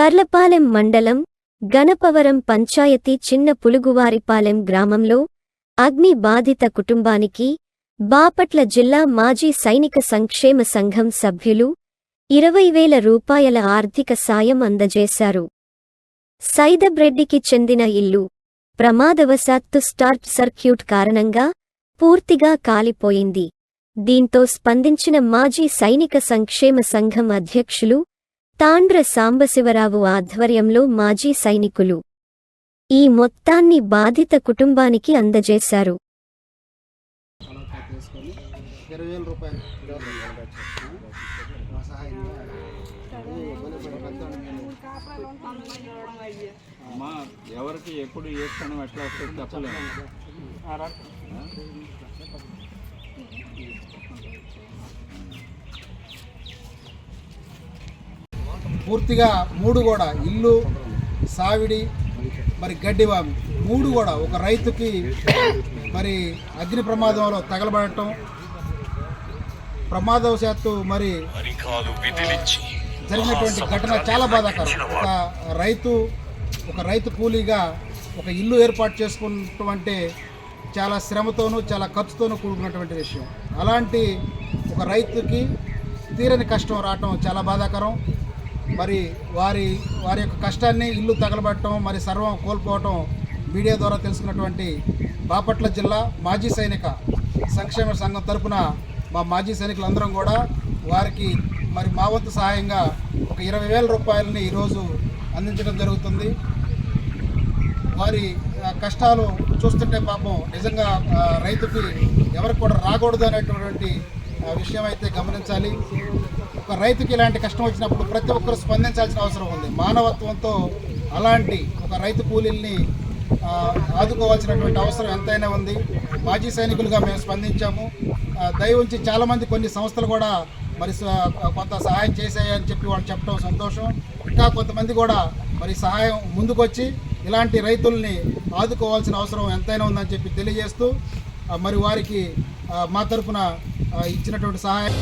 కర్లపాలెం మండలం గణపవరం పంచాయతీ చిన్న పులుగువారిపాలెం గ్రామంలో అగ్ని బాధిత కుటుంబానికి బాపట్ల జిల్లా మాజీ సైనిక సంక్షేమ సంఘం సభ్యులు 20,000 రూపాయల ఆర్థిక సాయం అందజేశారు. సైదబ్రెడ్డికి చెందిన ఇల్లు ప్రమాదవశాత్తు స్టార్ట్ సర్క్యూట్ కారణంగా పూర్తిగా కాలిపోయింది. దీంతో స్పందించిన మాజీ సైనిక సంక్షేమ సంఘం అధ్యక్షులు తాండ్ర సాంబశివరావు ఆధ్వర్యంలో మాజీ సైనికులు ఈ మొత్తాన్ని బాధిత కుటుంబానికి అందజేశారు. ఎవరికి ఎప్పుడు ఏ క్షణం ఎట్లా వస్తుంది చెప్పలేము. పూర్తిగా 3 కూడా ఇల్లు, సావిడి, మరి గడ్డివామి 3 కూడా ఒక రైతుకి మరి అగ్ని ప్రమాదంలో తగలబడటం, ప్రమాదవశాత్తు మరి జరిగినటువంటి ఘటన చాలా బాధాకరం. ఒక రైతు కూలీగా ఒక ఇల్లు ఏర్పాటు చేసుకుంటాం అంటే చాలా శ్రమతోనూ చాలా ఖర్చుతోనూ కూడుకున్నటువంటి విషయం. అలాంటి ఒక రైతుకి తీరని కష్టం రావటం చాలా బాధాకరం. మరి వారి యొక్క కష్టాన్ని ఇల్లు తగలబెట్టడం, మరి సర్వం కోల్పోవటం మీడియా ద్వారా తెలుసుకున్నటువంటి బాపట్ల జిల్లా మాజీ సైనిక సంక్షేమ సంఘం తరపున మా మాజీ సైనికులందరం కూడా వారికి మరి మా వంతు సహాయంగా ఒక 20,000 రూపాయలని ఈరోజు అందించడం జరుగుతుంది. వారి కష్టాలు చూస్తుంటే పాపం నిజంగా రైతుకి ఎవరికి కూడా రాకూడదు అనేటువంటి విషయం అయితే గమనించాలి. ఒక రైతుకి ఇలాంటి కష్టం వచ్చినప్పుడు ప్రతి ఒక్కరు స్పందించాల్సిన అవసరం ఉంది. మానవత్వంతో అలాంటి ఒక రైతు కూలీల్ని ఆదుకోవాల్సినటువంటి అవసరం ఎంతైనా ఉంది. మాజీ సైనికులుగా మేము స్పందించాము. దయ ఉంచి చాలామంది కొన్ని సంస్థలు కూడా మరి కొంత సహాయం చేశాయని చెప్పి వాళ్ళు చెప్పడం సంతోషం. ఇంకా కొంతమంది కూడా మరి సహాయం ముందుకొచ్చి ఇలాంటి రైతుల్ని ఆదుకోవాల్సిన అవసరం ఎంతైనా ఉందని చెప్పి తెలియజేస్తూ మరి వారికి మా తరఫున ఇచ్చినటువంటి సహాయం